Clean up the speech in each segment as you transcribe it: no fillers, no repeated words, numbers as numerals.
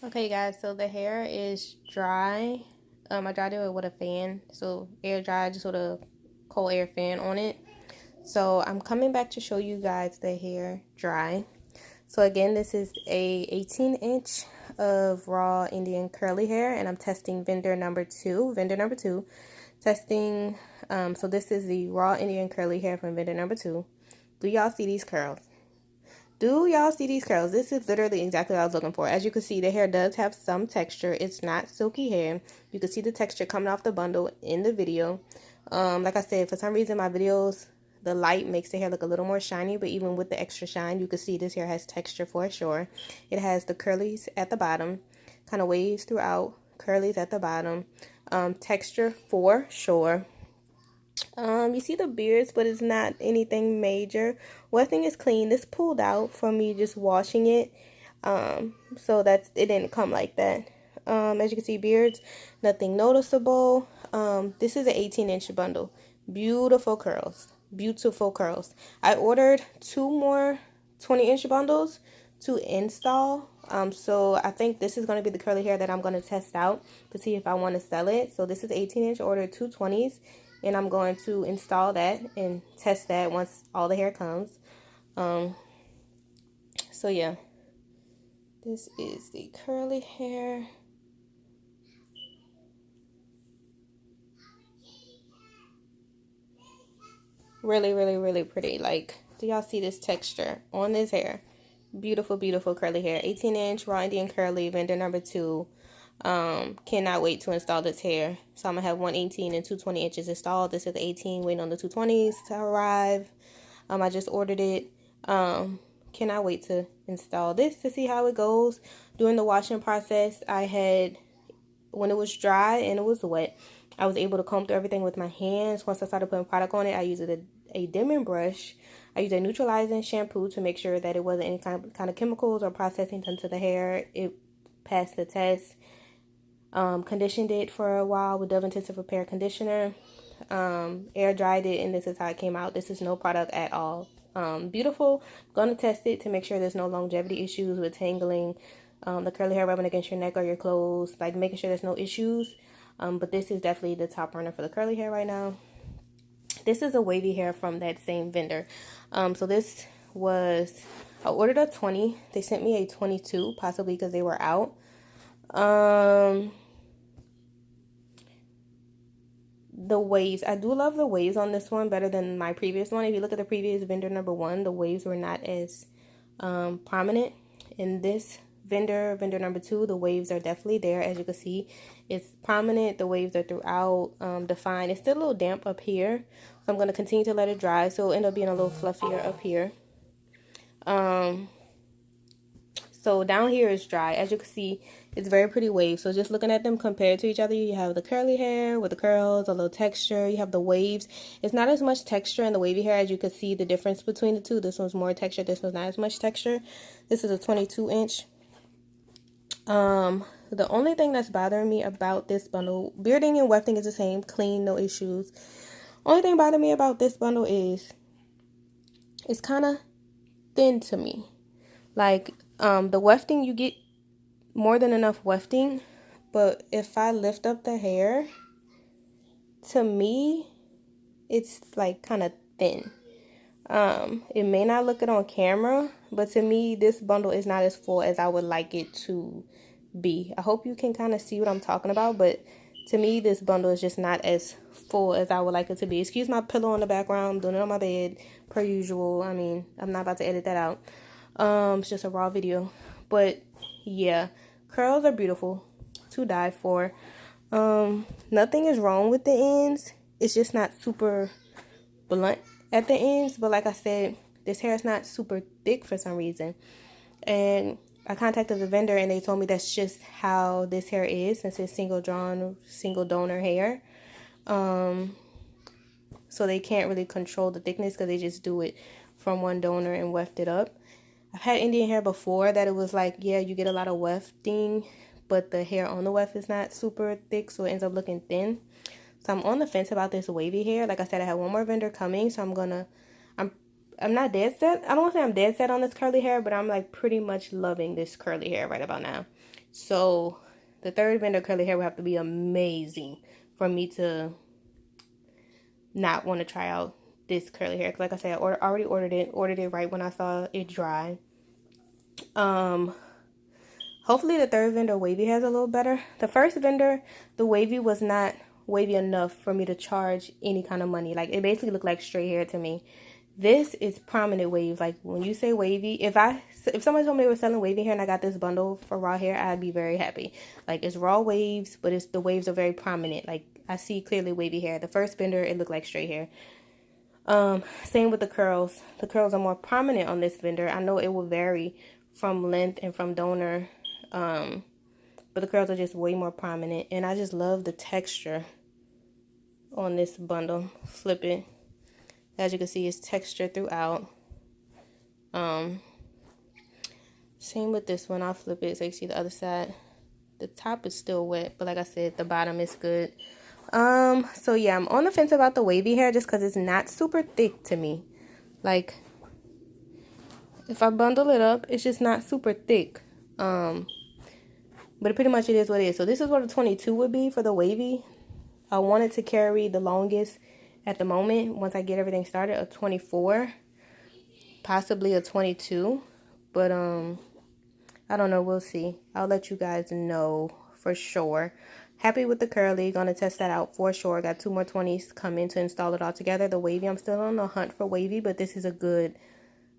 Okay guys, so the hair is dry. I dried it with a fan, so air dry, just with a cold air fan on it. So I'm coming back to show you guys the hair dry. So again, this is a 18-inch of raw Indian curly hair, and I'm testing vendor number two. Testing. So this is the raw Indian curly hair from vendor number two. Do y'all see these curls? Do y'all see these curls? This is literally exactly what I was looking for. As you can see, the hair does have some texture. It's not silky hair. You can see the texture coming off the bundle in the video. Like I said, for some reason my videos, the light makes the hair look a little more shiny, but even with the extra shine, you can see this hair has texture for sure. It has the curlies at the bottom, kind of waves throughout, curlies at the bottom, texture for sure. You see the beards, but it's not anything major. One thing is clean. This pulled out from me just washing it. So it didn't come like that. As you can see, beards, nothing noticeable. This is an 18-inch bundle. Beautiful curls. Beautiful curls. I ordered 2 more 20-inch bundles to install. So I think this is going to be the curly hair that I'm going to test out to see if I want to sell it. So this is 18-inch, ordered 2 20s. And I'm going to install that and test that once all the hair comes. So yeah, this is the curly hair. Really, really, really pretty. Like, do y'all see this texture on this hair? Beautiful, beautiful curly hair. 18-inch raw Indian curly, vendor number 2. Cannot wait to install this hair. So I'm gonna have 118 and 220 inches installed. This is 18, waiting on the 220s to arrive. I just ordered it. Cannot wait to install this to see how it goes. During the washing process, when it was dry and it was wet, I was able to comb through everything with my hands. Once I started putting product on it, I used a dimming brush. I used a neutralizing shampoo to make sure that it wasn't any kind of chemicals or processing done to the hair. It passed the test. Conditioned it for a while with Dove Intensive Repair Conditioner. Air dried it, and this is how it came out. This is no product at all. Beautiful. Gonna test it to make sure there's no longevity issues with tangling, the curly hair rubbing against your neck or your clothes, like making sure there's no issues. But this is definitely the top runner for the curly hair right now. This is a wavy hair from that same vendor. So this was, I ordered a 20. They sent me a 22, possibly because they were out. The waves, I do love the waves on this one better than my previous one. If you look at the previous vendor number 1, the waves were not as prominent. In this vendor number 2, the waves are definitely there. As you can see, it's prominent. The waves are throughout, defined. It's still a little damp up here, so I'm going to continue to let it dry, so it'll end up being a little fluffier up here. So down here is dry. As you can see, it's very pretty waves. So just looking at them compared to each other, you have the curly hair with the curls, a little texture. You have the waves. It's not as much texture in the wavy hair. As you can see the difference between the two. This one's more texture. This one's not as much texture. This is a 22-inch. The only thing that's bothering me about this bundle, bearding and wefting is the same, clean, no issues. Only thing bothering me about this bundle is it's kind of thin to me. Like, the wefting, you get more than enough wefting, but if I lift up the hair, to me, it's like kind of thin. It may not look it on camera, but to me, this bundle is not as full as I would like it to be. I hope you can kind of see what I'm talking about, but to me, this bundle is just not as full as I would like it to be. Excuse my pillow in the background. I'm doing it on my bed, per usual. I mean, I'm not about to edit that out. It's just a raw video. But yeah, curls are beautiful to die for. Nothing is wrong with the ends. It's just not super blunt at the ends. But like I said, this hair is not super thick for some reason. And I contacted the vendor and they told me that's just how this hair is, since it's single donor hair. So they can't really control the thickness because they just do it from one donor and weft it up. I've had Indian hair before that it was like, yeah, you get a lot of wefting, but the hair on the weft is not super thick, so it ends up looking thin. So I'm on the fence about this wavy hair. Like I said, I have one more vendor coming, so I'm not dead set. I don't want to say I'm dead set on this curly hair, but I'm like pretty much loving this curly hair right about now. So the third vendor curly hair will have to be amazing for me to not want to try out this curly hair. Cause like I said, I already ordered it right when I saw it dry. Hopefully the third vendor, Wavy, has a little better. The first vendor, the Wavy, was not wavy enough for me to charge any kind of money. Like, it basically looked like straight hair to me. This is prominent waves. Like, when you say wavy, if someone told me they were selling wavy hair and I got this bundle for raw hair, I'd be very happy. Like, it's raw waves, but the waves are very prominent. Like, I see clearly wavy hair. The first vendor, it looked like straight hair. Same with the curls. The curls are more prominent on this vendor. I know it will vary from length and from donor. But the curls are just way more prominent. And I just love the texture on this bundle. Flip it. As you can see, it's texture throughout. Same with this one. I'll flip it so you can see the other side. The top is still wet, but like I said, the bottom is good. So yeah, I'm on the fence about the wavy hair just because it's not super thick to me. Like, if I bundle it up, it's just not super thick. But pretty much it is what it is. So this is what a 22 would be for the wavy. I wanted to carry the longest at the moment, once I get everything started, a 24. Possibly a 22. But, I don't know. We'll see. I'll let you guys know for sure. Happy with the curly. Gonna test that out for sure. Got 2 more 20s coming to install it all together. The wavy, I'm still on the hunt for wavy, but this is a good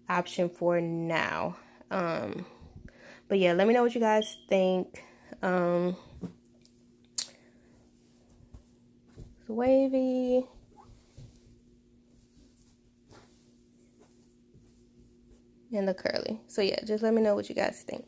option for now. But yeah, let me know what you guys think. Wavy. And the curly. So yeah, just let me know what you guys think.